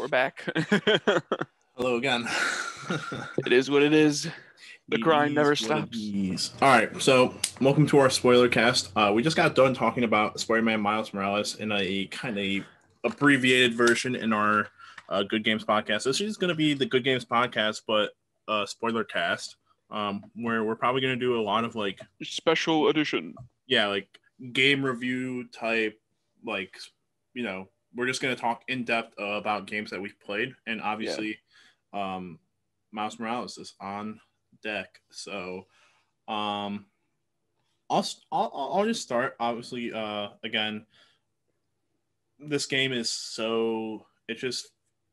we're back. Hello again. It is what it is. The grind never stops. All right, so welcome to our Spoilercast. We just got done talking about Spider-Man Miles Morales in a kind of abbreviated version in our Good Games podcast. This is going to be the Good Games podcast, but Spoilercast, where we're probably going to do a lot of like special edition. Yeah, like game review type, like, you know, we're just going to talk in depth about games that we've played, and obviously, Miles Morales is on deck. So, I'll just start. Obviously, again, this game is it's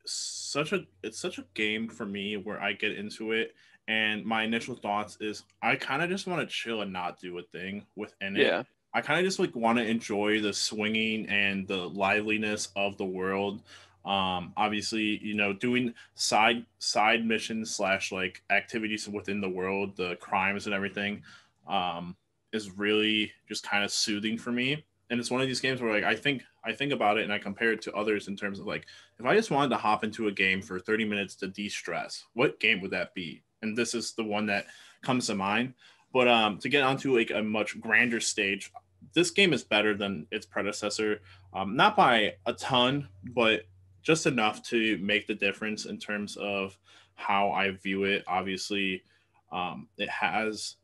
such a game for me where I get into it, and my initial thoughts is I kind of just want to chill and not do a thing within it. Yeah. I kind of just like want to enjoy the swinging and the liveliness of the world. Obviously, you know, doing side missions / like activities within the world, the crimes and everything, is really just kind of soothing for me. And it's one of these games where like I think about it and I compare it to others in terms of like, if I just wanted to hop into a game for 30 minutes to de-stress, what game would that be? And this is the one that comes to mind. But to get onto like a much grander stage, this game is better than its predecessor, not by a ton, but just enough to make the difference in terms of how I view it. Obviously, it has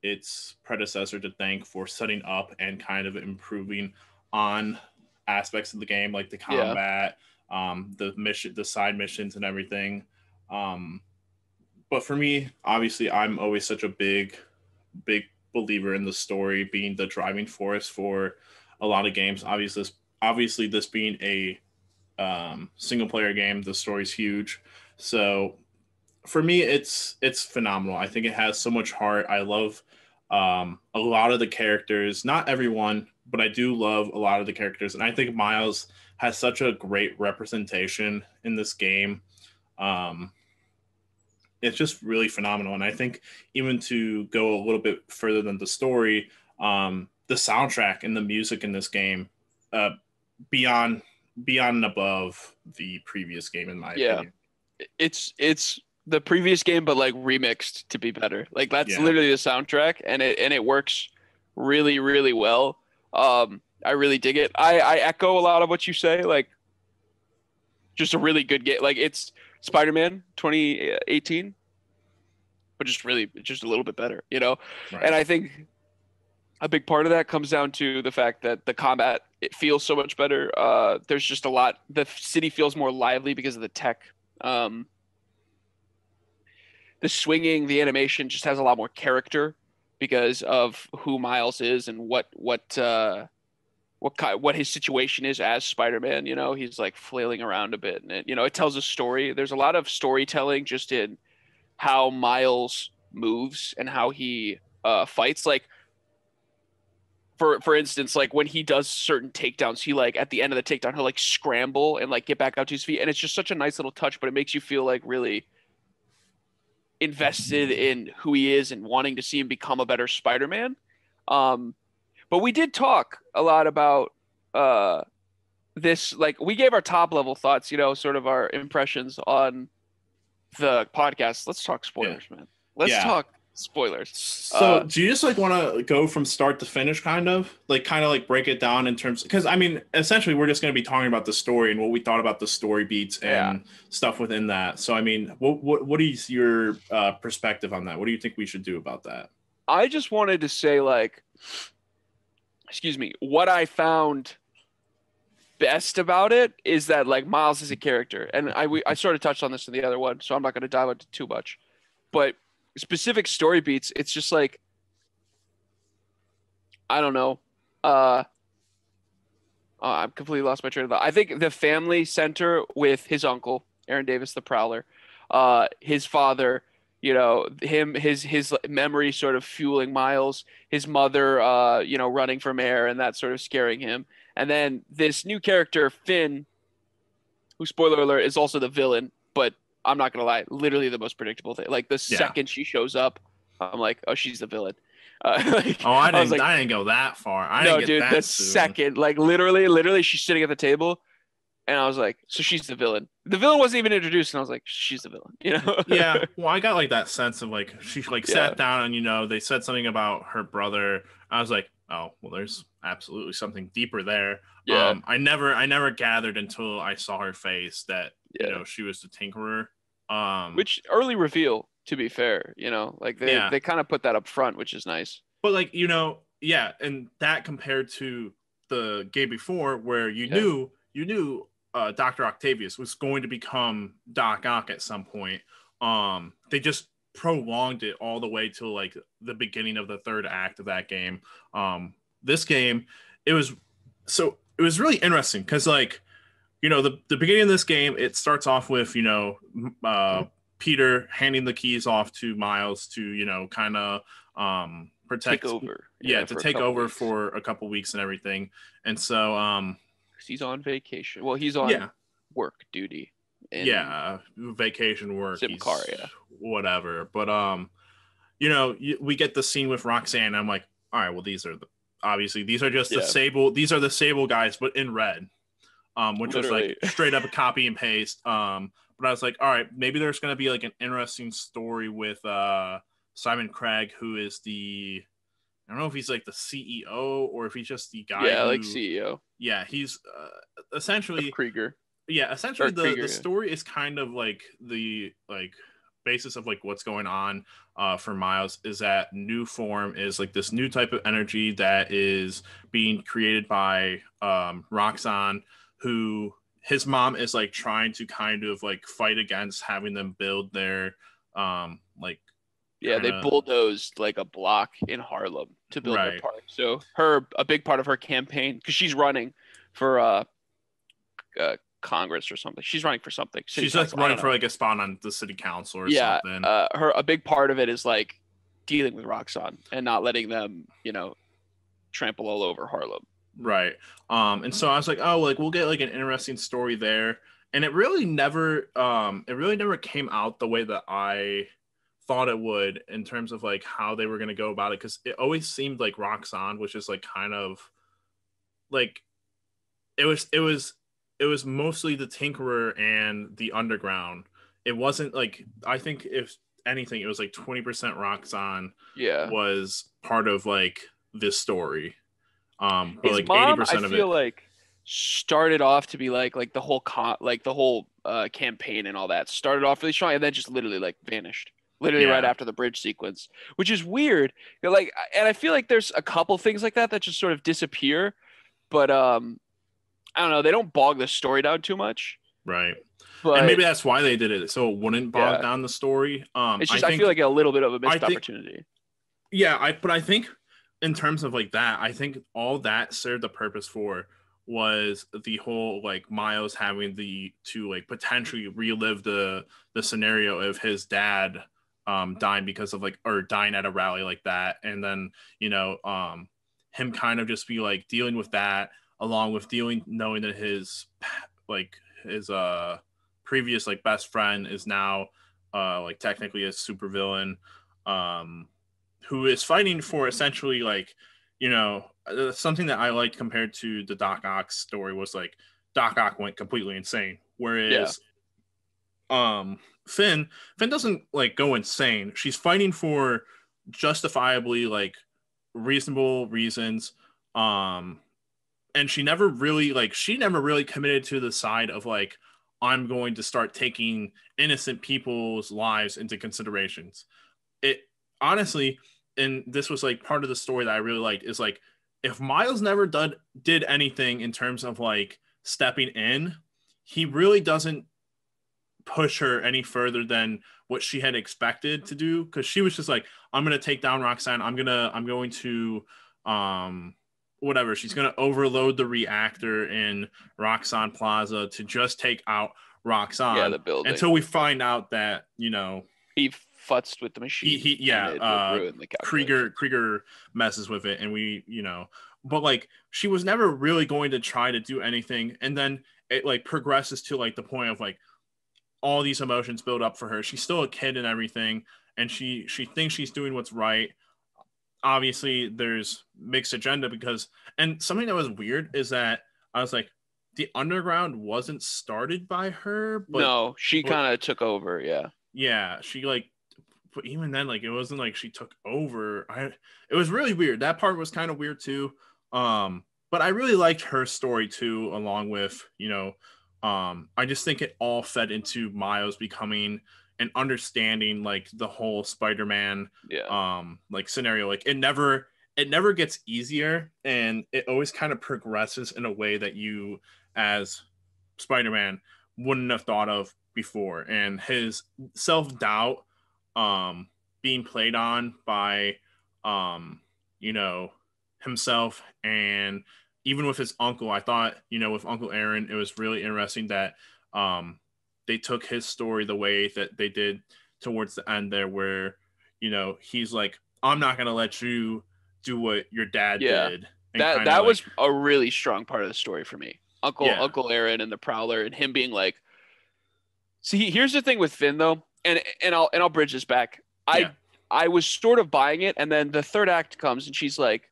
its predecessor to thank for setting up and kind of improving on aspects of the game, like the combat, the side missions and everything. But for me, obviously, I'm always such a big believer in the story being the driving force for a lot of games. Obviously, this being a single player game, the story's huge. So for me, it's phenomenal. I think it has so much heart. I love a lot of the characters, not everyone, but I do love a lot of the characters. And I think Miles has such a great representation in this game. It's just really phenomenal. And I think even to go a little bit further than the story, the soundtrack and the music in this game, beyond and above the previous game, in my opinion. It's the previous game, but like remixed to be better. Like that's literally the soundtrack, and it works really, really well. I really dig it. I echo a lot of what you say. Like, just a really good game. Like it's Spider-Man 2018, but just a little bit better, you know? Right. And I think a big part of that comes down to the fact that the combat, it feels so much better. There's just a lot. The city feels more lively because of the tech. The swinging, the animation just has a lot more character because of who Miles is and what his situation is as Spider-Man. You know, he's like flailing around a bit, and it tells a story. There's a lot of storytelling just in how Miles moves and how he fights. Like for instance, like when he does certain takedowns, he like at the end of the takedown, he'll like scramble and like get back out to his feet, and it's just such a nice little touch. But it makes you feel like really invested in who he is and wanting to see him become a better Spider-Man. But we did talk a lot about this. Like we gave our top level thoughts, sort of our impressions on the podcast. Let's talk spoilers, man. Let's talk spoilers. So do you just like want to go from start to finish, kind of like break it down in terms, because I mean essentially we're just going to be talking about the story and what we thought about the story beats and stuff within that. So I mean, what is your perspective on that? What do you think we should do about that? I just wanted to say, like, what I found best about it is that like Miles is a character, and I sort of touched on this in the other one, so I'm not going to dive into too much, but specific story beats, it's just like, I don't know. I've completely lost my train of thought. I think the family center with his uncle, Aaron Davis, the Prowler, his father, his memory sort of fueling Miles, his mother, running from air and that sort of scaring him. And then this new character, Finn, who, spoiler alert, is also the villain, but I'm not going to lie, literally the most predictable thing. Like the second she shows up, I'm like, oh, she's the villain. I didn't go that far. I didn't get that soon. Second, like literally she's sitting at the table. And I was like, so she's the villain. The villain wasn't even introduced, and I was like, she's the villain, you know? Yeah, well, I got like that sense of like she like Yeah, sat down and they said something about her brother. I was like, oh well, there's absolutely something deeper there. yeah, I never gathered until I saw her face that yeah. she was the Tinkerer. Um, Which early reveal, to be fair, like they yeah, they kind of put that up front, which is nice. but like yeah, and that compared to the game before, where Yeah, you knew Dr. Octavius was going to become Doc Ock at some point. They just prolonged it all the way to like the beginning of the third act of that game. This game, it was it was really interesting because like the beginning of this game, it starts off with Peter handing the keys off to Miles to kind of take protect, over. yeah, Yeah, to for a take couple over weeks. for a couple weeks and everything. And so 'Cause he's on vacation. Well, he's on yeah, work duty in yeah, vacation work, he's Simcaria. whatever. But we get the scene with Roxanne. I'm like, all right, well, these are just Yeah, these are the Sable guys, but in red. Which was like literally. straight up a copy and paste. But I was like, all right, maybe there's gonna be like an interesting story with Simon Craig, who is I don't know if he's like the CEO or if he's just the guy Yeah, like who, CEO yeah, he's of essentially, Krieger yeah, essentially or the Krieger. Yeah. story is kind of like the basis of like what's going on for Miles is that new form is like this new type of energy that is being created by Roxanne, who his mom is like trying to kind of like fight against having them build their like Yeah, kind they of bulldozed like a block in Harlem to build their right. park. So a big part of her campaign, because she's running for Congress or something. She's running for something, city She's like council. I running don't for know. like a spot on the city council or Yeah, something. her a big part of it is like dealing with Roxxon and not letting them, trample all over Harlem. Right. And so I was like, oh, like we'll get like an interesting story there. And it really never came out the way that I thought it would in terms of like how they were gonna go about it. Cause it always seemed like Roxanne, which is like kind of like it was mostly the Tinkerer and the Underground. It wasn't like I think if anything, it was like 20% Roxanne Yeah. was part of like this story. But His like mom, I 80% of feel it. like started off to be like the whole campaign and all that started off really strong and then just literally like vanished. Literally right Yeah, after the bridge sequence, which is weird. Like, and I feel like there's a couple things like that that just sort of disappear, but I don't know, they don't bog the story down too much. right. And But maybe that's why they did it, so it wouldn't bog yeah, down the story. it's I just I feel think, like a little bit of a I missed think, opportunity. yeah, but I think in terms of like that, I think all that served the purpose for was the whole like Miles having the to like potentially relive the scenario of his dad dying because of like or dying at a rally like that, and then him kind of just be like dealing with that along with dealing knowing that like his previous like best friend is now like technically a supervillain, um who is fighting for essentially like something that I liked compared to the Doc Ock story was like Doc Ock went completely insane, Yeah, whereas um Finn doesn't like go insane. She's fighting for justifiably like reasonable reasons, um and she never really committed to the side of like I'm going to start taking innocent people's lives into considerations. It honestly, and this was like part of the story that I really liked, is like if Miles never did anything in terms of like stepping in, he really doesn't push her any further than what she had expected to do, because she was just like, I'm gonna take down Roxanne, I'm going to whatever, she's gonna overload the reactor in Roxanne Plaza to just take out yeah, Roxanne the building. until we find out that He futzed with the he machine and yeah it like ruined the calculations. Krieger messes with it, and but like she was never really going to try to do anything, and then it like progresses to like the point of like all these emotions build up for her. She's still a kid and everything, and she thinks she's doing what's right. Obviously there's mixed agenda, because and something that was weird is that I was like, the underground wasn't started by her, No, she but kind of took over. Yeah. yeah, she like, but even then, like, it wasn't like she took over. It was really weird. That part was kind of weird too. But I really liked her story too, along with, I just think it all fed into Miles becoming and understanding like the whole Spider-Man Yeah. like scenario. Like it never gets easier, and it always kind of progresses in a way that you as Spider-Man wouldn't have thought of before. And his self-doubt being played on by um you know himself, and even with his uncle. I thought, with Uncle Aaron, it was really interesting that um they took his story the way that they did towards the end there, where he's like, I'm not gonna let you do what your dad Yeah. did, and That kind of that like, was a really strong part of the story for me. Uncle yeah, Uncle Aaron and the Prowler and him being like, see, here's the thing with Finn though, and I'll bridge this back. yeah, I was sort of buying it, and then the third act comes, and she's like,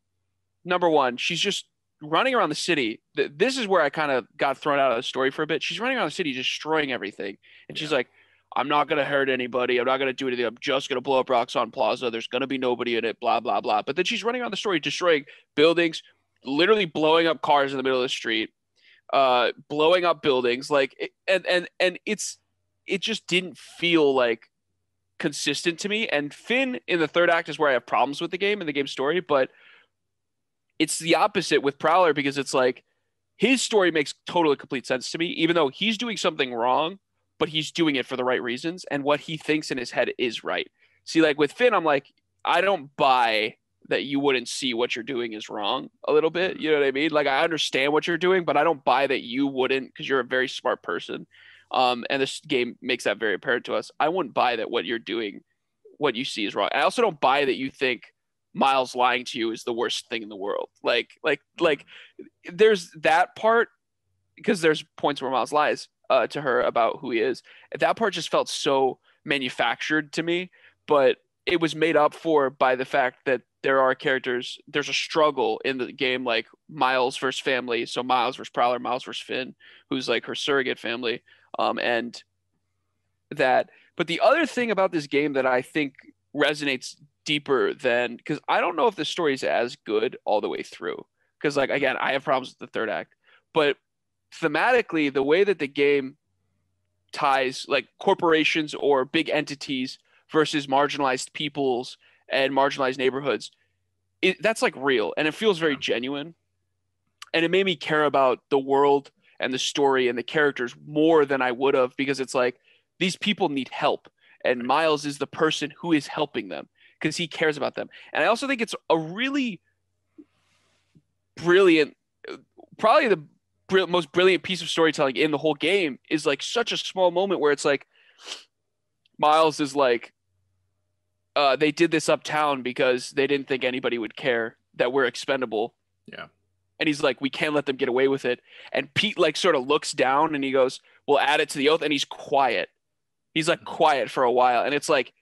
number one, she's just running around the city. This is where I kind of got thrown out of the story for a bit. She's running around the city, destroying everything, and she's yeah, like, "I'm not gonna hurt anybody. I'm not gonna do anything. I'm just gonna blow up Roxxon Plaza. There's gonna be nobody in it. Blah blah blah." But then she's running around the story, destroying buildings, literally blowing up cars in the middle of the street, blowing up buildings, and it just didn't feel like consistent to me. And Finn in the third act is where I have problems with the game and the game story, but it's the opposite with Prowler because it's like his story makes totally complete sense to me, even though he's doing something wrong, but he's doing it for the right reasons, and what he thinks in his head is right. See, like with Finn, I'm like, I don't buy that you wouldn't see what you're doing is wrong a little bit. mhm, You know what I mean? Like I understand what you're doing, but I don't buy that you wouldn't because you're a very smart person. And this game makes that very apparent to us. I wouldn't buy that what you're doing, what you see is wrong. I also don't buy that you think Miles lying to you is the worst thing in the world. Like there's that part because there's points where Miles lies to her about who he is. That part just felt so manufactured to me, but it was made up for by the fact that there are characters. There's a struggle in the game, like Miles versus family. So Miles versus Prowler, Miles versus Finn, who's like her surrogate family, and that. But the other thing about this game that I think resonates deeper than because I don't know if the story is as good all the way through. Because like again, I have problems with the third act, but thematically, the way that the game ties like corporations or big entities versus marginalized peoples and marginalized neighborhoods, that's like real and it feels very yeah, genuine. And it made me care about the world and the story and the characters more than I would have because it's like these people need help and right, Miles is the person who is helping them because he cares about them. And I also think it's a really brilliant, probably the most brilliant piece of storytelling in the whole game is like such a small moment where it's like Miles is like, they did this uptown because they didn't think anybody would care that we're expendable. yeah, And he's like, we can't let them get away with it. And Pete like sort of looks down and he goes, we'll add it to the oath. And he's quiet. He's like mhm, quiet for a while. And it's like,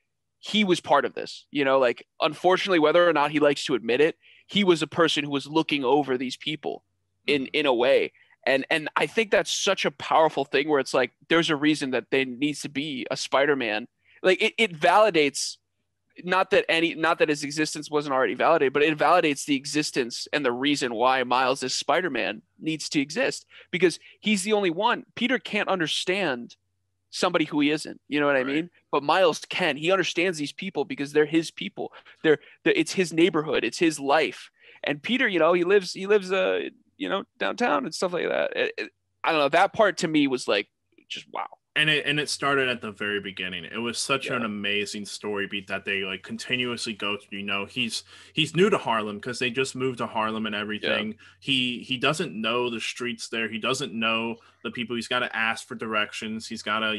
he was part of this, like unfortunately, whether or not he likes to admit it, he was a person who was looking over these people in mhm, in a way. And I think that's such a powerful thing where it's like there's a reason that there needs to be a Spider-Man. Like it validates not that his existence wasn't already validated, but it validates the existence and the reason why Miles as Spider-Man needs to exist because he's the only one. Peter can't understand somebody who he isn't. You know what I right. mean? But Miles can. He understands these people because they're his people. It's his neighborhood. It's his life. And Peter, he lives downtown and stuff like that. I don't know. That part to me was like just wow. And it started at the very beginning. It was such an Yeah. amazing story beat that they like continuously go through. He's new to Harlem because they just moved to Harlem and Yeah. everything. He doesn't know the streets there. He doesn't know the people. He's got to ask for directions. He's got to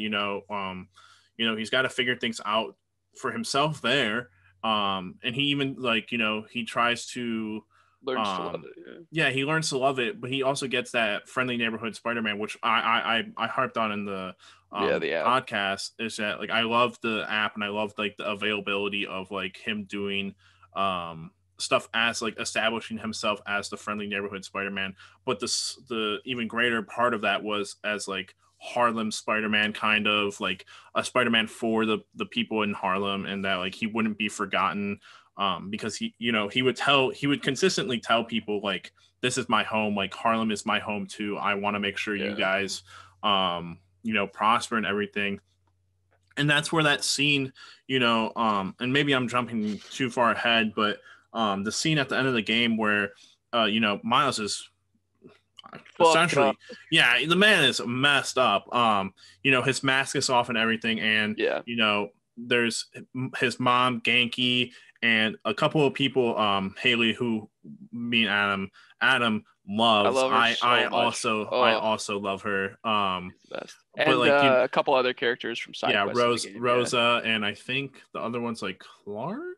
he's got to figure things out for himself there. And he even like he tries to Learns to love um it. yeah, he learns to love it, but he also gets that friendly neighborhood Spider-Man, which I harped on in the Yeah. Yeah. The app. podcast, is that like I love the app and I love like the availability of like him doing stuff as like establishing himself as the friendly neighborhood Spider-Man, but the even greater part of that was as like Harlem Spider-Man, kind of like a Spider-Man for the people in Harlem, and that like he wouldn't be forgotten, because he would consistently tell people like, this is my home, like Harlem is my home too, I want to make sure you Yeah. guys prosper and everything. And that's where that scene, and maybe I'm jumping too far ahead, but the scene at the end of the game where Miles is Fucked up. essentially, yeah, the man is messed up. His mask is off and everything, and Yeah. there's his mom, Genki, and a couple of people, Haley, who me and Adam I loves. love her I so much. also I Oh, also love her. she's the best. But And like a couple other characters from side yeah, quests in the game. Yeah. Rosa, and I think the other one's like Clark,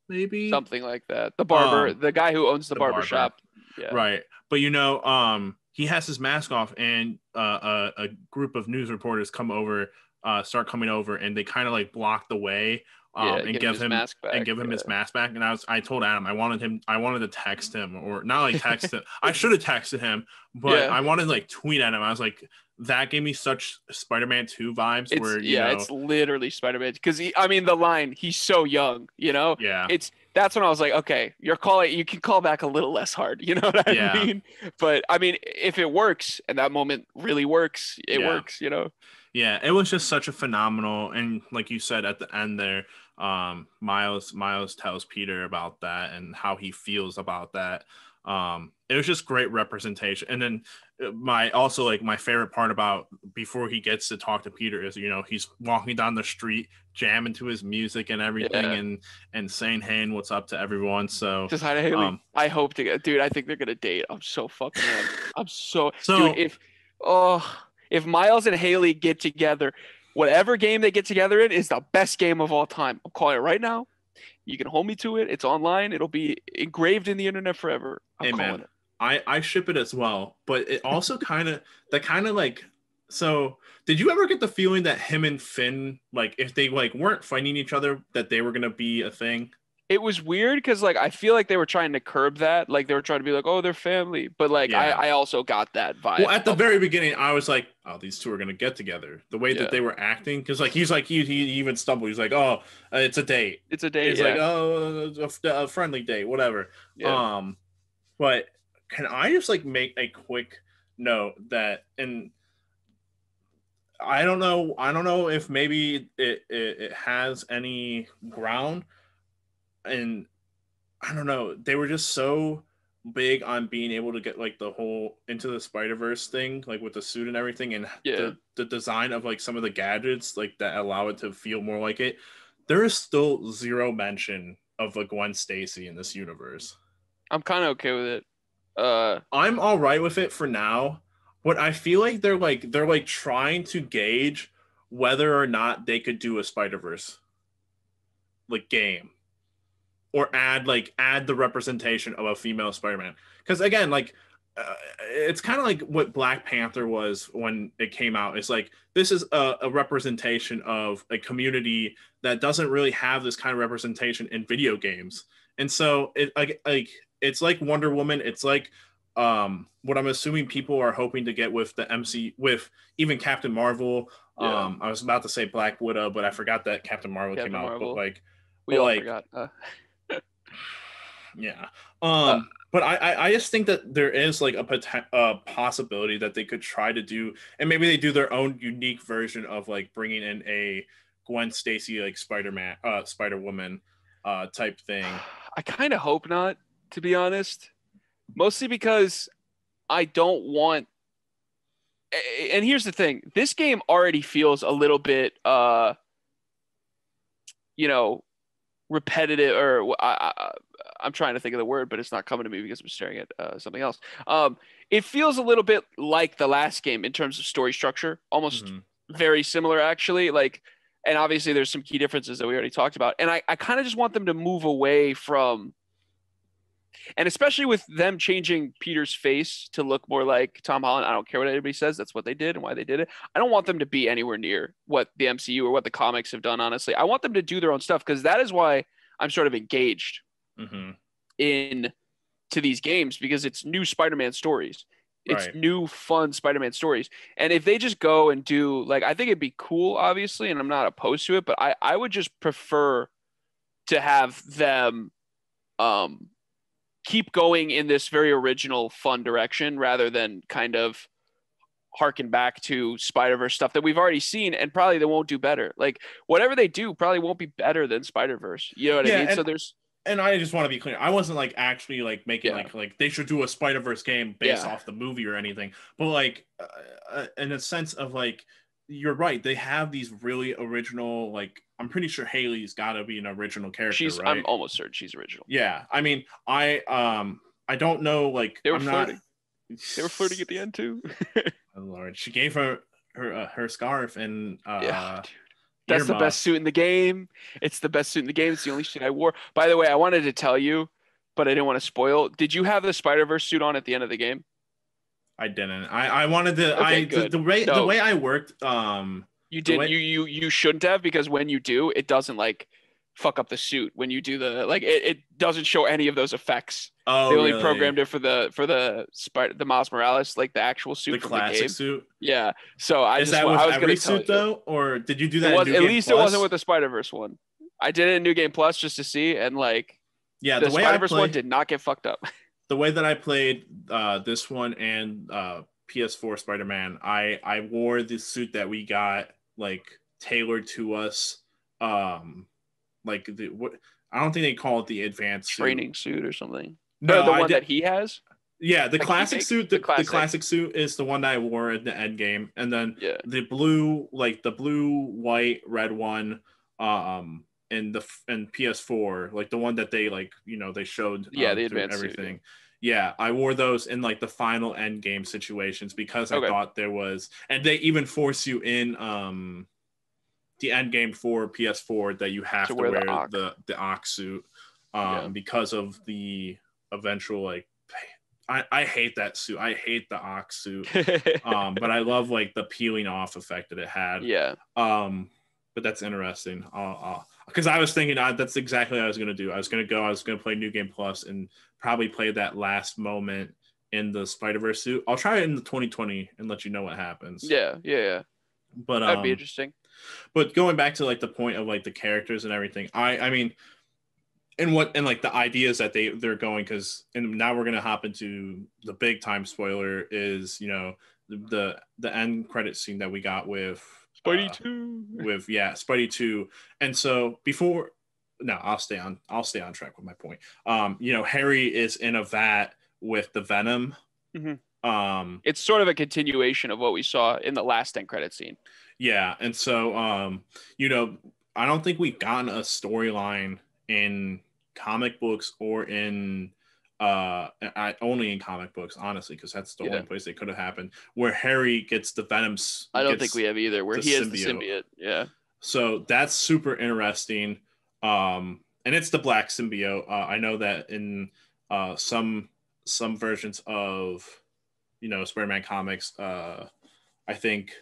maybe. Something like that. The barber, the guy who owns the The barber barber, shop. Yeah. right? But he has his mask off, and a group of news reporters start coming over, and they kind of like block the way, Yeah. and Give him his mask back. give him Yeah. his mask back. And I told Adam I wanted to text him, or not like text him. I should have texted him, but Yeah. I wanted to like tweet at him. I was like, that gave me such Spider-Man 2 vibes, where It's literally Spider-Man because the line, he's so young, yeah, that's when I was like, okay, you can call back a little less hard, you know what I yeah, mean? But if it works and that moment really works, it yeah. works. Yeah, it was just such a phenomenal, and like you said at the end there, Miles tells Peter about that and how he feels about that. It was just great representation. And then my favorite part about before he gets to talk to Peter is he's walking down the street jamming to his music and everything, Yeah. and saying hey and what's up to everyone. So Just hi to Haley. I hope to get, dude. I think they're gonna date. I'm so fucking in. I'm so, dude. so If Miles and Haley get together, whatever game they get together in is the best game of all time. I'm calling it right now. You can hold me to it. It's online. It'll be engraved in the internet forever. I'm hey calling man, it. I ship it as well, but it also kind of like, so did you ever get the feeling that him and Finn, like if they like weren't fighting each other, that they were gonna be a thing? It was weird because like I feel like they were trying to curb that. Like they were trying to be like, oh, they're family. But like Yeah. I also got that Well, vibe at the of very beginning, I was like, "Oh, these two are gonna get together." The way that yeah. they were acting, because like he even stumbled. He's like, "Oh, it's a date." It's a date, It's like, yeah. "Oh, a friendly date, whatever." Yeah. But can I just like make a quick note that, and I don't know if maybe it has any ground, and I don't know. They were just so big on being able to get like the whole Into the Spider-Verse thing, like with the suit and everything, and Yeah. the design of like some of the gadgets like that allow it to feel more like it. There is still zero mention of a Gwen Stacy in this universe. I'm kind of okay with it. I'm all right with it for now, but I feel like they're like trying to gauge whether or not they could do a Spider-Verse like game, or add the representation of a female Spider-Man. Because again, like it's kind of like what Black Panther was when it came out. It's like this is a representation of a community that doesn't really have this kind of representation in video games, and so like it's like Wonder Woman. It's like what I'm assuming people are hoping to get with the MC, with even Captain Marvel. Yeah. I was about to say Black Widow, but I forgot that Captain Marvel came Captain out. Marvel. We But all like forgot. yeah. Uh, But I just think that there is like a possibility that they could try to do, and maybe they do their own unique version of like bringing in a Gwen Stacy like Spider-Man, Spider-Woman, type thing. I kind of hope not, to be honest. Mostly because I don't want. And here's the thing: this game already feels a little bit, you know, repetitive, or I'm trying to think of the word, but it's not coming to me because I'm staring at something else. It feels a little bit like the last game in terms of story structure, almost very similar actually. Like, and obviously there's some key differences that we already talked about. And I kind of just want them to move away from, and especially with them changing Peter's face to look more like Tom Holland. I don't care what anybody says. That's what they did and why they did it. I don't want them to be anywhere near what the MCU or what the comics have done, honestly. I want them to do their own stuff because that is why I'm sort of engaged. Mm-hmm. in to these games because it's new Spider-Man stories. It's Right. new fun Spider-Man stories. And if they just go and do like I think it'd be cool, obviously, and I'm not opposed to it, but I would just prefer to have them um keep going in this very original fun direction rather than kind of harken back to Spider-Verse stuff that we've already seen and probably they won't do better. Like whatever they do probably won't be better than Spider-Verse. You know what I Yeah, mean? So there's and I just want to be clear. I wasn't like actually like making yeah. like they should do a Spider Verse game based Yeah. off the movie or anything, but like in a sense of like you're right. They have these really original like I'm pretty sure Haley's got to be an original character, I'm right? almost certain she's original. Yeah, I mean I don't know like They were I'm not. flirting. They were flirting at the end too. Oh, Lord, she gave her scarf and Yeah, dude. That's the best earmuffs. suit in the game. It's the best suit in the game. It's the only suit I wore. By the way, I wanted to tell you, but I didn't want to spoil. Did you have the Spider-Verse suit on at the end of the game? I didn't. I wanted to. Okay, I good. the No, way I worked. you The didn't. way You shouldn't have because when you do, it doesn't like fuck up the suit. When you do the like, it doesn't show any of those effects. Oh, They only really? programmed it for the Spider the Miles Morales, like the actual The suit from the classic game. suit? Yeah. So Is that with I was gonna every tell suit you. though, or did you do It that in was New at Game least it wasn't Plus? with the Spider Verse one. I did it in New Game Plus just to see, and like Yeah, the Spider Verse one did not get fucked up. the way that I played this one and PS4 Spider Man, I wore the suit that we got like tailored to us. Like the what I don't think they call it the advanced suit. Training suit or something, or No, the I one did. that he has, Yeah, the like he classic makes suit. the The classic. classic suit is the one that I wore in the end game, and then Yeah, the blue, like the blue, white, red one, in the in PS4, like the one that they like, they showed yeah, the through advanced suit. Yeah. everything. Yeah, I wore those in like the final end game situations because I Okay, thought there was, and they even force you in the end game for PS4 that you to have to wear the wear Ock. the Ox suit Yeah, because of the eventual like I hate that suit. I hate the Ox suit. But I love like the peeling off effect that it had. yeah, But that's interesting. Because I was thinking that's exactly what I was going to do. I was going to play New Game Plus and probably play that last moment in the Spider-Verse suit. I'll try it in the 2020 and let you know what happens. yeah, yeah, yeah. But That'd be interesting. but going back to like the point of like the characters and everything, I mean, and like the ideas that they're going, because and now we're gonna hop into the big time spoiler is the end credit scene that we got Spidey 2. with Spidey 2. And so before, no, I'll stay on track with my point. Harry is in a vat with the Venom. Mhm. Um It's sort of a continuation of what we saw in the last end credit scene. yeah, and so I don't think we've gotten a storyline in comic books or in only in comic books, honestly, because that's the Yeah, only place it could have happened, where Harry gets the Venom's I don't think gets we have either. Where the he is the symbiote. symbiote. Yeah, So that's super interesting. And it's the black symbiote. I know that in some versions of Spider-Man comics, I think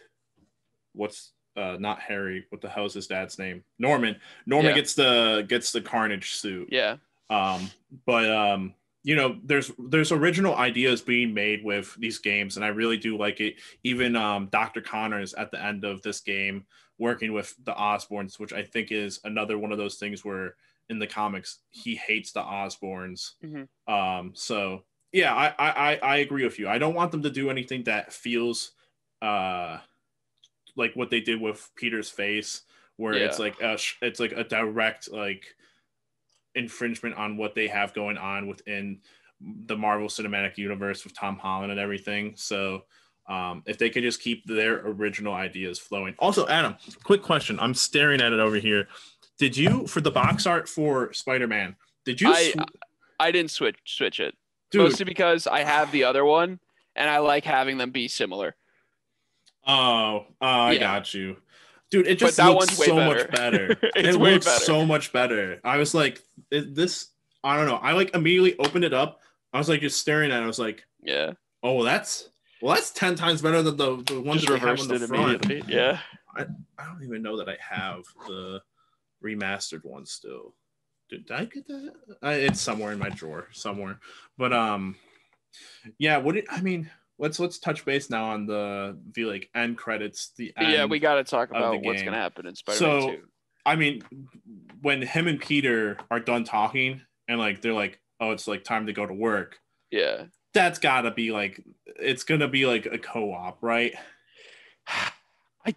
what's not Harry, what the hell is his dad's name? Norman. Norman yeah, gets the Carnage suit. yeah, Um, but there's original ideas being made with these games, and I really do like it. Even Dr. Connors at the end of this game working with the Osborns, which I think is another one of those things where in the comics he hates the Osborns. hmm So yeah, I agree with you. I don't want them to do anything that feels like what they did with Peter's face, where yeah. it's like a direct like infringement on what they have going on within the Marvel Cinematic Universe with Tom Holland and everything. So if they could just keep their original ideas flowing. Also, Adam, quick question. I'm staring at it over here. Did you, for the box art for Spider-Man, did you, I I didn't switch it dude? mostly because I have the other one and I like having them be similar. I Yeah, got you. Dude, it but just that looks one's way so much better. better. It It's way looks better. so much better. I was like, this, I don't know. I like immediately opened it up. I was like just staring at it. I was like, Yeah, oh, that's 10 times better than the ones just that they have on reversed the it front. immediately. I I don't even know that I have the remastered one still. Did I get that? It's somewhere in my drawer somewhere. But yeah. I mean? Let's touch base now on the like end credits, the Yeah, we end got to talk of the about what's going game. to happen in Spider-Man So 2. I mean, when him and Peter are done talking and like they're like, oh, it's like time to go to work. Yeah. That's gotta be like it's gonna be like a co-op, right? I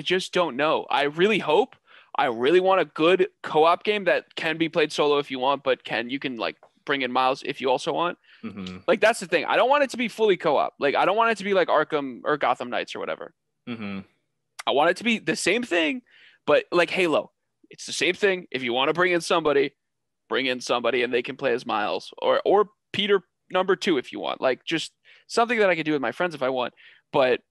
just don't know. I really hope. I really want a good co-op game that can be played solo if you want, but you can like bring in Miles if you also want. Mm-hmm. Like that's the thing. I don't want it to be fully co-op. Like I don't want it to be like Arkham or Gotham Knights or whatever. Mm-hmm. I want it to be the same thing, but like Halo. It's the same thing. If you want to bring in somebody and they can play as Miles or Peter number 2 if you want. Like just something that I can do with my friends if I want. But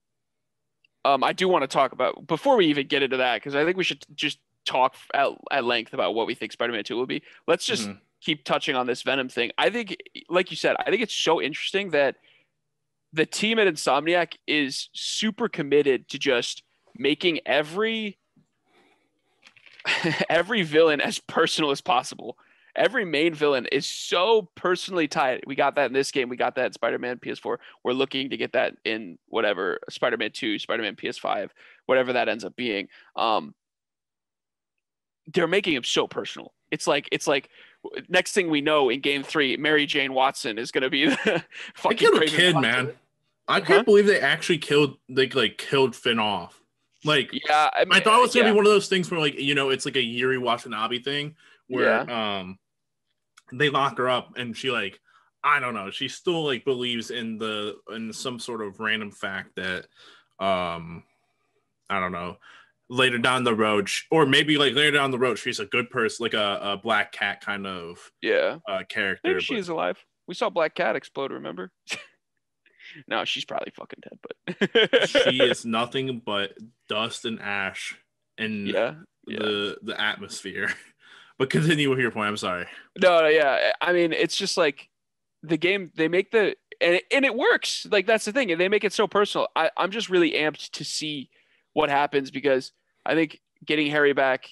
I do want to talk about before we even get into that because I think we should just talk at length about what we think Spider-Man 2 will be. Let's just Mm-hmm. keep touching on this Venom thing. I think, like you said, I think it's so interesting that the team at Insomniac is super committed to just making every every villain as personal as possible. Every main villain is so personally tied. We got that in this game. We got that in Spider-Man PS4. We're looking to get that in whatever Spider-Man 2, Spider-Man PS5, whatever that ends up being. They're making him so personal. It's like next thing we know in Game 3, Mary Jane Watson is going to be the They fucking killed a Craven kid, Watson. man. I Huh? can't believe they actually killed Finn off. Like, Yeah, I thought it was gonna yeah, be one of those things where like it's like a Yuri Watanabe thing where yeah. they lock her up and she like I don't know, she still like believes in some sort of random fact that I don't know, later down the road or maybe like later down the road she's a good person, like a Black Cat kind of Yeah. Maybe character. she But is alive. We saw Black Cat explode, remember? No, she's probably fucking dead, she but is nothing but dust and ash in yeah, yeah. the atmosphere. But continue with your point. I'm sorry. No, yeah. I mean, it's just like the game they make and it works. Like that's the thing. And they make it so personal. I'm just really amped to see what happens because I think getting Harry back,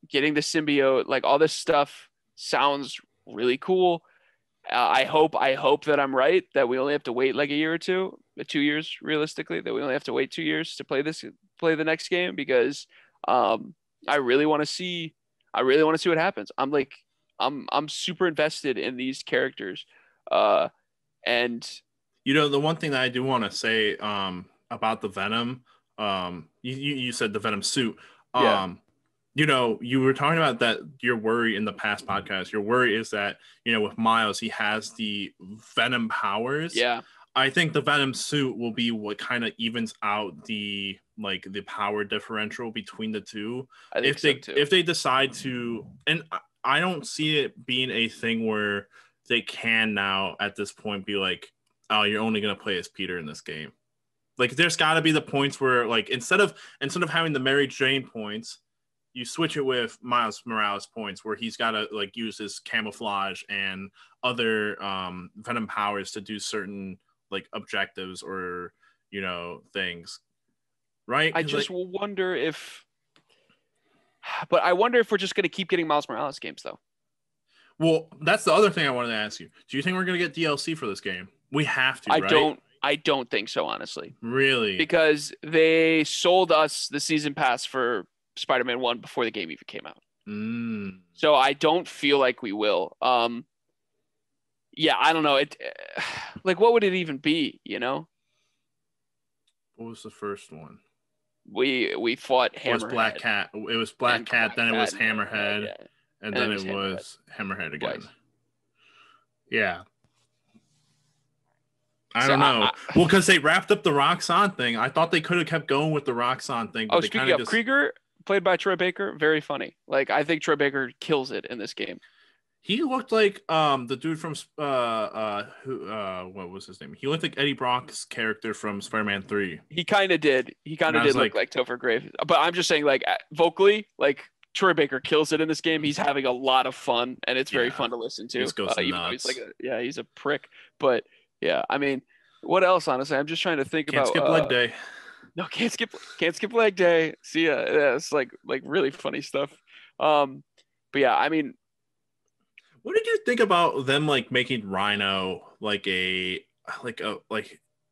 getting the symbiote, like all this stuff sounds really cool. I hope that I'm right that we only have to wait like a year or 2 years realistically. That we only have to wait 2 years to play the next game because um, I really want to see what happens. I'm super invested in these characters, uh, and The one thing that I do want to say about the Venom, you said the Venom suit. yeah, You were talking about that your worry in the past podcast. Your worry is that, with Miles, he has the Venom powers. yeah, I think the Venom suit will be what kind of evens out the power differential between the two. I think If so they too. if they decide to, and I don't see it being a thing where they can now at this point be like, oh, you're only gonna play as Peter in this game. Like, there's got to be the points where, like, instead of having the Mary Jane points, you switch it with Miles Morales points, where he's got to like use his camouflage and other Venom powers to do certain like objectives or things, right? I 'Cause, just like, wonder if, but I wonder if we're just gonna keep getting Miles Morales games though. well, that's the other thing I wanted to ask you. Do you think we're gonna get DLC for this game? We have to, right? I don't think so, honestly, Really? because they sold us the season pass for Spider-Man 1 before the game even came out. Mm. So I don't feel like we will. Yeah, I don't know. Like, what would it even be? What was the first one? We fought It was Black Hammerhead Cat. It was Black and Cat. Black Then it Cat was and Hammerhead, Hammerhead, yeah, and and then it it was Hammerhead was Hammerhead again. twice. Yeah. I So don't know. Well, because they wrapped up the Roxanne thing. I thought they could have kept going with the Roxanne thing, but they kind speaking of of just. Krieger, played by Troy Baker, very funny. Like I think Troy Baker kills it in this game. He looked like the dude from what was his name? He looked like Eddie Brock's character from Spider-Man 3. He kind of did. He kind And of I did was look like, like Topher Graves. But I'm just saying, like vocally, like Troy Baker kills it in this game. He's having a lot of fun, and it's very yeah, fun to listen he to. just goes Even though he's nuts. he's a prick. But yeah, I mean, what else? Honestly, I'm just trying to think Can't about. skip leg day. No, can't skip leg day. See ya. Yeah, it's like really funny stuff. But yeah, I mean, What did you think about them like making Rhino like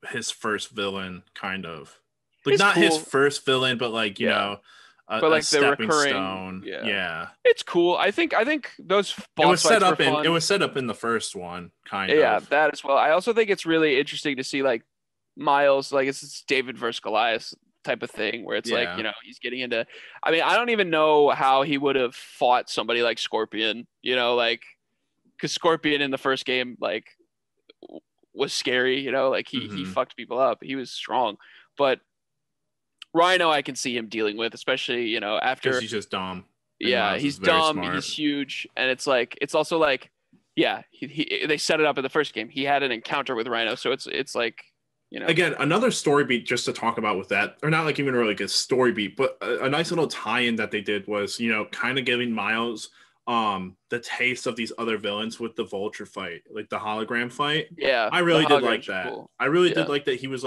his first villain, kind of like It's not his cool. first villain, but like Yeah. But a like the stepping recurring, stone. yeah. Yeah, It's cool. I think those boss fights were it fun. was set up in the first one, kind Yeah, of. that as well. I also think it's really interesting to see like Miles, like it's David versus Goliath type of thing where it's like, Yeah. he's getting into, I mean, I don't even know how he would have fought somebody like Scorpion, like, because Scorpion in the first game, like, was scary, like he Hmm. fucked people up. He was strong. But Rhino, I can see him dealing with, especially, Because after, he's just dumb, and yeah, Miles is he's very dumb, he's smart. huge, and it's like, it's also like, yeah, they set it up in the first game. He had an encounter with Rhino, so it's like, Again, another story beat just to talk about with that, or not like even really like a story beat, but a nice little tie-in that they did was, kind of giving Miles the taste of these other villains with the Vulture fight, like the hologram fight. yeah, I the really did like holograms are that. cool. I really did Yeah. like that he was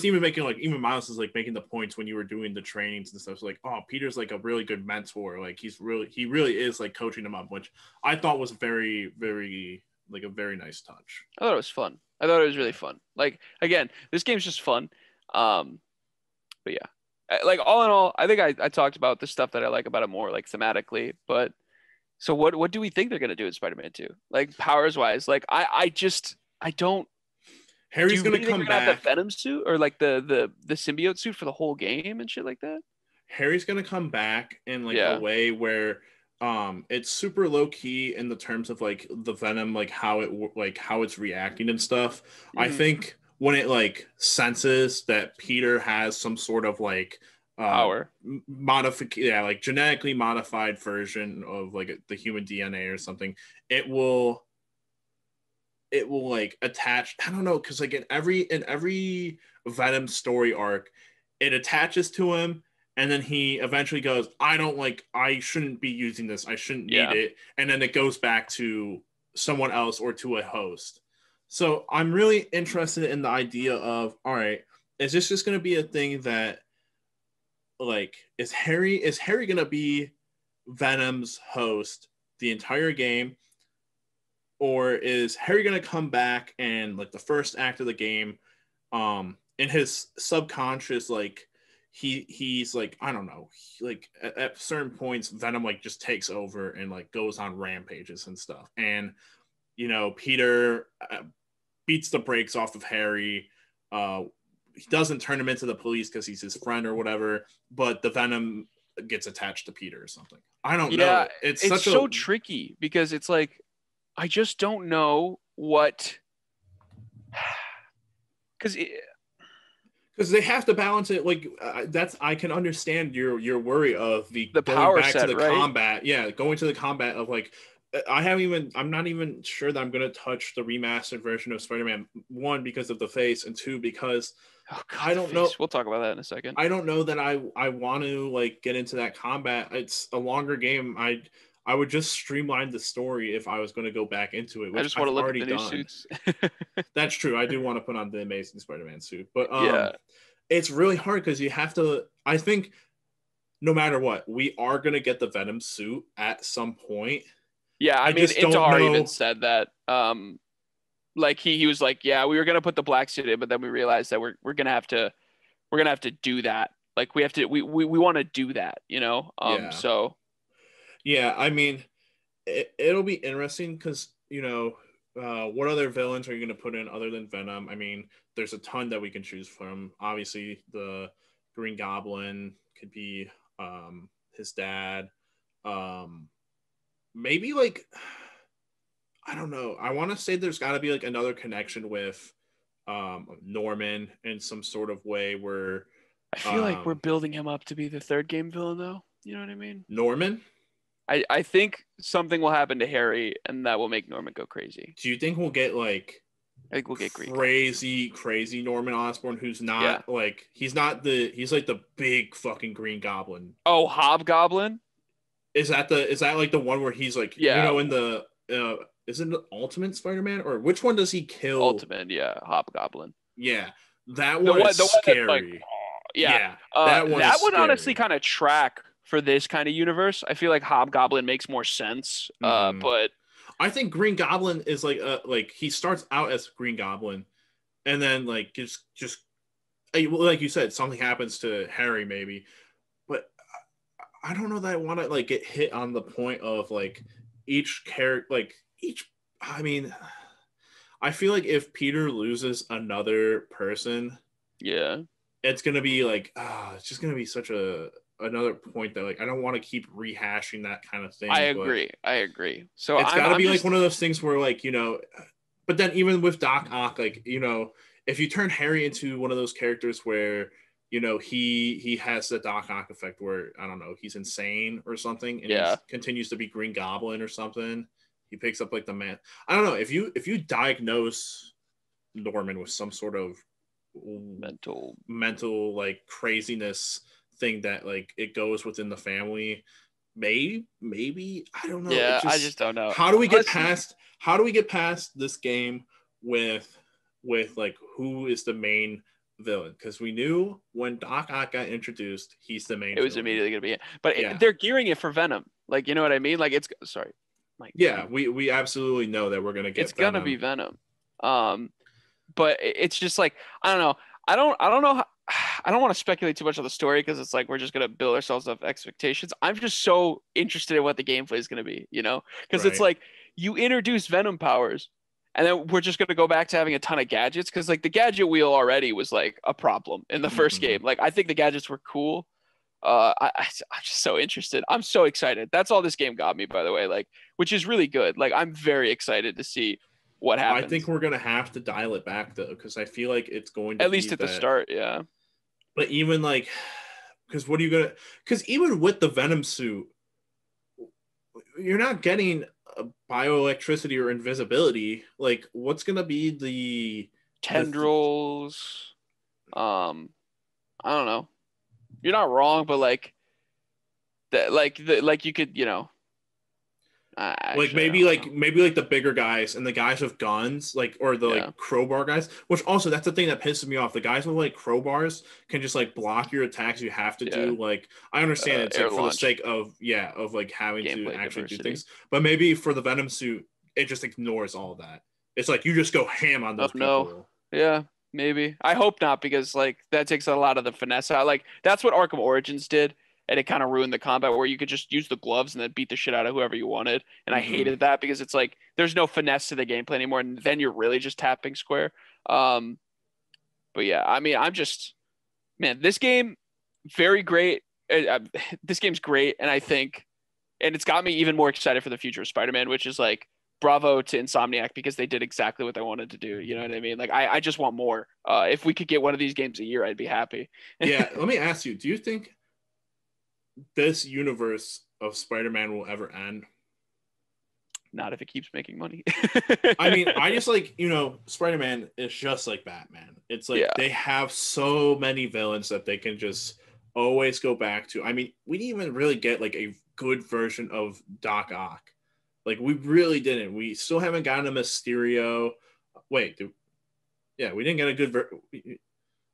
even making like even Miles is like making the points when you were doing the trainings and stuff. So like, oh, Peter's like a really good mentor. Like he really is like coaching him up, which I thought was very, very like a very nice touch. I thought it was fun. I thought it was really Yeah. fun. Like again, this game's just fun. Um, but yeah, like all in all, I think I talked about the stuff that I like about it more, like thematically. But so what do we think they're gonna do in Spider-Man 2? Like powers wise, like I don't. Do Harry's you gonna really think come they're gonna have the back. Venom suit or like the symbiote suit for the whole game and shit like that? Harry's gonna come back in like a Yeah. way where it's super low key in the terms of like the venom, like how it's reacting and stuff. I Hmm. think when it like senses that Peter has some sort of like Power. yeah, like genetically modified version of like the human DNA or something, it will like attach. I don't know, because like in every Venom story arc, it attaches to him, and then he eventually goes, I don't like, I shouldn't be using this, I shouldn't need Yeah. it, and then it goes back to someone else or to a host. So I'm really interested in the idea of, all right, is this just going to be a thing that like is Harry going to be Venom's host the entire game, or is Harry gonna come back and like the first act of the game, in his subconscious, like he's like, I don't know, like at certain points Venom like just takes over and like goes on rampages and stuff, and Peter beats the brakes off of Harry. He doesn't turn him into the police because he's his friend or whatever, but the Venom gets attached to Peter or something. I don't Yeah, know. It's it's such a so tricky because it's like I just don't know what because because they have to balance it. Like that's I can understand your worry of the the going power back to set, the right? combat. Yeah, going to the combat of like I'm not even sure that I'm gonna touch the remastered version of Spider-Man 1 because of the face, and 2 because Oh God, I the don't know face. We'll talk about that in a second. I don't know that I want to like get into that combat. It's a longer game. I would just streamline the story if I was going to go back into it, I which just want I've to look at already the new done. suits. That's true. I do want to put on the Amazing Spider-Man suit, but Yeah, it's really hard because you have to. I think no matter what, we are going to get the Venom suit at some point. yeah. I I mean, just don't Intihar even know. said that. Like he was like, yeah, we were gonna put the black suit in, but then we realized that we're gonna have to do that. Like we have to we want to do that, Yeah, So yeah. I mean, it'll be interesting because what other villains are you going to put in other than Venom? I mean, there's a ton that we can choose from. Obviously, the Green Goblin could be his dad. Um, Maybe like I don't know. I want to say there's got to be like another connection with Norman in some sort of way where I feel like we're um, building him up to be the third game villain, though. You know what I mean? Norman. I think something will happen to Harry, and that will make Norman go crazy. Do you think we'll get like I think we'll get Green Goblin. crazy Norman Osborn, who's Yeah. not like he's like the big fucking Green Goblin? Oh, Hobgoblin. Is that like the one where he's like Yeah, in the is it the Ultimate Spider-Man, or which one does he kill? Ultimate. Yeah, Hobgoblin. Yeah, that The one is one that's like, scary. yeah. Yeah, that one is That would honestly scary. kind of track for this kind of universe. I feel like Hobgoblin makes more sense. Hmm. But I think Green Goblin is like he starts out as Green Goblin, and then like just like you said, something happens to Harry maybe, but I don't know that I want to like get hit on the point of like each character, like each. I mean, I feel like if Peter loses another person, Yeah, it's gonna be like it's just gonna be such another point that like I don't want to keep rehashing that kind of I thing, but agree. I agree. So it's got to I'm be like just one of those things where like but then even with Doc Ock, like if you turn Harry into one of those characters where he has the Doc Ock effect where I don't know he's insane or something and he yeah, continues to be Green Goblin or something, he picks up like the man. I don't know if you diagnose Norman with some sort of mental. mental like craziness thing that like it goes within the family, maybe I don't know, it Yeah, I just just don't know. how do we get Honestly, past this game with like who is the main villain, because we knew when Doc Ock got introduced he's the main it was villain. immediately gonna be it. But Yeah, they're gearing it for Venom. Like, you know what I mean? Like, it's sorry, Mike. yeah, we absolutely know that we're gonna It's get gonna be Venom. Venom. Um, but it's just like I don't know. I don't know. I don't want to speculate too much on the story because it's like we're just gonna build ourselves up expectations. I'm just so interested in what the gameplay is gonna be, because it's Right. like you introduce Venom powers, and then we're just gonna go back to having a ton of gadgets because like the gadget wheel already was like a problem in the first Mm-hmm. game. Like I think the gadgets were cool. I'm just so interested. I'm so excited. That's all this game got me, by the way. Like, which is really good. Like, I'm very excited to see what I think happens. we're gonna have to dial it back though, because I feel like it's going to At be least at the that. start, yeah. But even like, because what are you gonna? Because even with the Venom suit, you're not getting bioelectricity or invisibility. Like, what's gonna be the Tendrils. Um, I don't know. You're not wrong, but like that, like you could, like actually, I maybe don't know. the bigger guys and the guys with guns, like, or the Yeah, like crowbar guys, which also that's the thing that pisses me off. The guys with like crowbars can just like block your attacks. You have to yeah. do like, I understand it's Air like for the launch, sake of of like having to gameplay actually do diversity. things, but maybe for the Venom suit it just ignores all that. It's like you just go ham on Oh those no. people. Yeah, maybe. I hope not because like that takes a lot of the finesse out. Like that's what Arkham Origins did, and it kind of ruined the combat where you could just use the gloves and then beat the shit out of whoever you wanted. And I Mm-hmm. hated that because it's like there's no finesse to the gameplay anymore, and then you're really just tapping square. Um, but yeah, I mean, I'm just man, this game very great. This game's great, and I think and it's got me even more excited for the future of Spider-Man, which is like bravo to Insomniac because they did exactly what they wanted to do. You know what I mean? Like I just want more. If we could get one of these games a year, I'd be happy. Yeah, let me ask you: do you think this universe of Spider-Man will ever end? Not if it keeps making money. I mean, I just like, Spider-Man is just like Batman. It's like Yeah. they have so many villains that they can just always go back to. I mean, we didn't even really get like a good version of Doc Ock. Like we really didn't. We still haven't gotten a Mysterio. Wait, yeah, we didn't get a good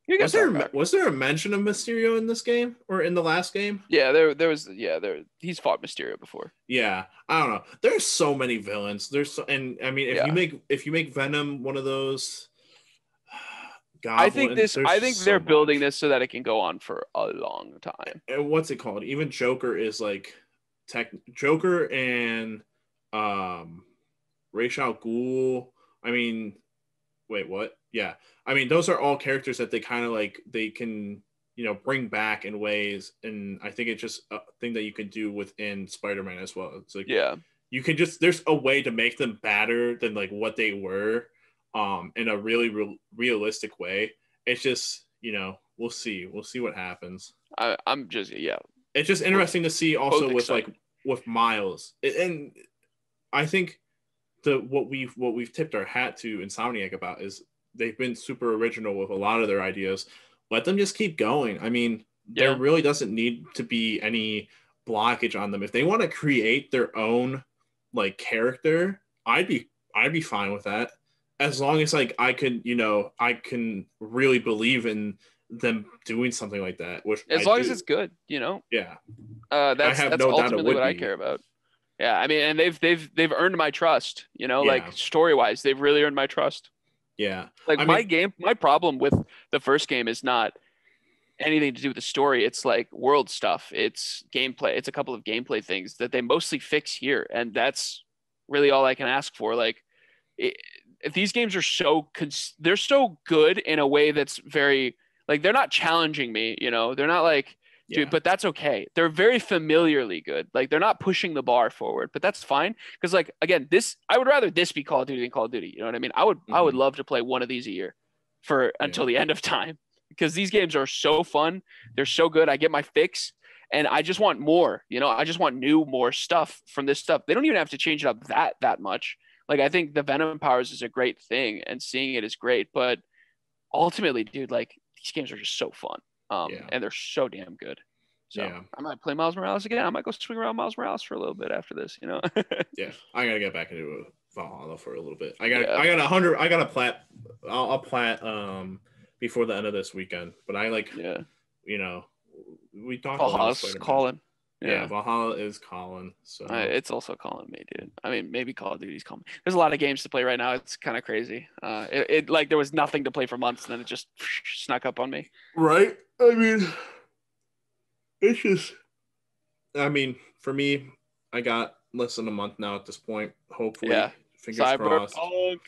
You got Doc Ock. was there a mention of Mysterio in this game or in the last game? Yeah, there was he's fought Mysterio before. Yeah, I don't know. There's so many villains. And I mean, Yeah. if you make Venom one of those I there's think just they're so building much. this so that it can go on for a long time. And what's it called? Even Joker is like Joker and um Ra's al Ghul. I mean, wait, what? Yeah, I mean those are all characters that they kind of like they can bring back in ways, and I think it's just a thing that you can do within Spider-Man as well. It's like Yeah. you can just there's a way to make them better than like what they were, in a really realistic way. It's just we'll see what happens. I'm just yeah. It's just We're interesting to see also both with like excited. with Miles, and I think what we've tipped our hat to Insomniac about is they've been super original with a lot of their ideas. Let them just keep going. I mean, there Yeah. really doesn't need to be any blockage on them. If they want to create their own like character, I'd be fine with that. As long as like I can really believe in them doing something like that, which I As long as do. it's good, Yeah, I That's have that's no doubt it ultimately would what I be. care about. Yeah, I mean, and they've earned my trust, you know, like Yeah, story-wise, they've really earned my trust. yeah. Like I mean, my problem with the first game is not anything to do with the story. It's like world stuff. It's gameplay. It's a couple of gameplay things that they mostly fix here, and that's really all I can ask for. Like, it, these games are they're so good in a way that's very like they're not challenging me. You know, they're not like, dude, yeah, but that's okay. They're very familiarly good. Like they're not pushing the bar forward, but that's fine. Because like again, this I would rather this be Call of Duty than Call of Duty. You know what I mean? I would hmm, love to play one of these a year for yeah, until the end of time because these games are so fun. They're so good. I get my fix. And I just want more, you know. I just want more stuff from this stuff. They don't even have to change it up that much. Like I think the Venom powers is a great thing, and seeing it is great. But ultimately, dude, like these games are just so fun, yeah, and they're so damn good. So yeah, I might play Miles Morales again. I might go swing around Miles Morales for a little bit after this, you know. yeah. I gotta get back into Valhalla for a little bit. Yeah, I got 100. I got a plat. I'll plat before the end of this weekend. But I like, yeah. you know, we talked a lot of Valhalla's Spider-Man. calling. Yeah, Yeah. Valhalla is calling. So It's also calling me, dude. I mean, maybe Call of Duty's calling me. There's a lot of games to play right now. It's kind of crazy. It like there was nothing to play for months, and then it just snuck up on me. right. I mean, it's just. I mean, for me, I got less than a month now at this point. Yeah, Hopefully, fingers crossed. Cyberpunk.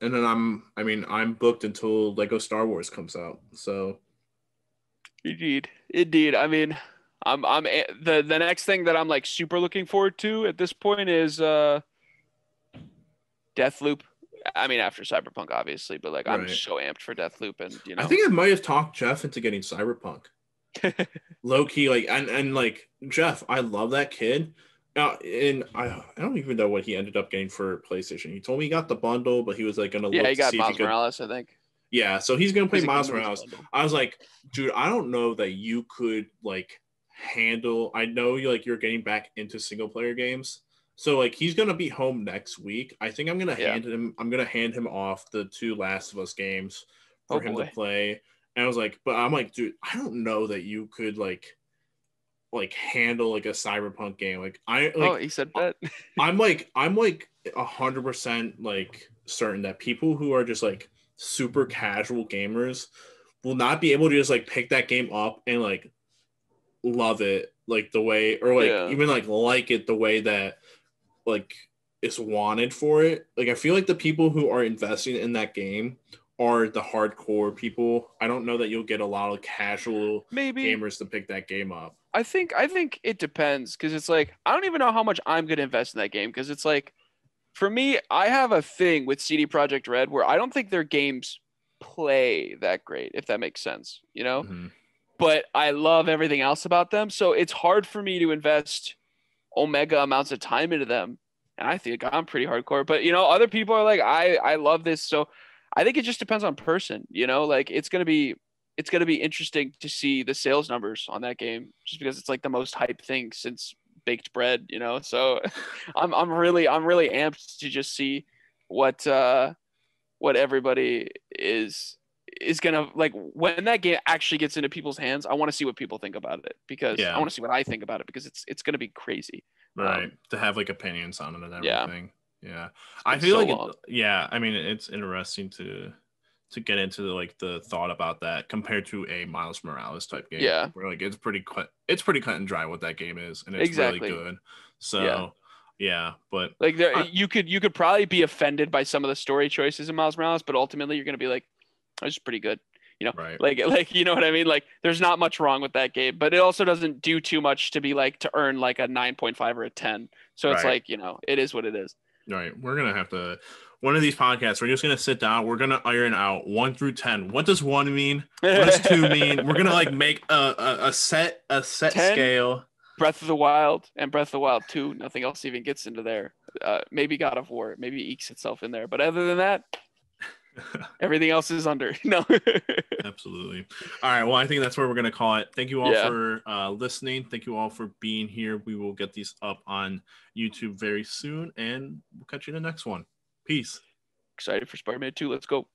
And then I mean, I'm booked until Lego Star Wars comes out. So Indeed, indeed. I mean, the next thing that I'm like super looking forward to at this point is Deathloop. I mean, after Cyberpunk, obviously, but like I'm right. so amped for Deathloop, and you I know, think I might have talked Jeff into getting Cyberpunk. Low key, like and like Jeff, I love that kid. And I don't even know what he ended up getting for PlayStation. He told me he got the bundle, but he was like gonna yeah, look he to got see if he Miles could. Morales, I think. Yeah, so he's gonna It play was like the Miles newest Morales. bundle. I was like, dude, I don't know that you could like handle. I know you like you're getting back into single player games, so like he's gonna be home next week. I think I'm gonna Yeah. hand him. I'm gonna hand him off the two Last of Us games Oh for him to boy. play. And I was like, but I'm like, dude, I don't know that you could like handle like a cyberpunk game. Like I Oh, like he said bet. I'm like 100% like certain that people who are just like super casual gamers will not be able to just like pick that game up and like love it like the way or like Yeah. even like it the way that like is wanted for it. Like I feel like the people who are investing in that game are the hardcore people. I don't know that you'll get a lot of casual Maybe. gamers to pick that game up. I think it depends because it's like I don't even know how much I'm gonna invest in that game because it's like for me, I have a thing with CD Projekt Red where I don't think their games play that great, if that makes sense, you know? Mm-hmm. But I love everything else about them. So it's hard for me to invest omega amounts of time into them. And I think I'm pretty hardcore. But you know, other people are like, I love this. So I think it just depends on person, you know, like it's gonna be interesting to see the sales numbers on that game just because it's like the most hyped thing since baked bread, you know. So I'm really amped to just see what what everybody is gonna like when that game actually gets into people's hands. I want to see what people think about it because I Yeah. want to see what I think about it because it's gonna be crazy. Right. Um, To have like opinions on it and yeah, everything. Yeah. it's I been feel so like long. yeah, I mean it's interesting to get into like the thought about that compared to a Miles Morales type game Yeah, where like it's pretty cut and dry what that game is and it's really exactly. good. Yeah, So, yeah, but like there I, you could probably be offended by some of the story choices in Miles Morales, but ultimately you're gonna be like, "This is pretty good." You know, right. like you know what I mean? Like there's not much wrong with that game, but it also doesn't do too much to be like to earn like a 9.5 or a 10. So it's Right. like, you know, it is what it is. Right. We're gonna have to one of these podcasts, we're just gonna sit down, we're gonna iron out 1 through 10. What does one mean? What does two mean? We're gonna like make a set 10 scale. Breath of the Wild and Breath of the Wild 2, nothing else even gets into there. Maybe God of War, maybe ekes itself in there, but other than that, everything else is under. No. Absolutely. All right. Well, I think that's where we're going to call it. Thank you all Yeah, for listening. Thank you all for being here. We will get these up on YouTube very soon, and we'll catch you in the next one. Peace. excited for Spider-Man 2. Let's go.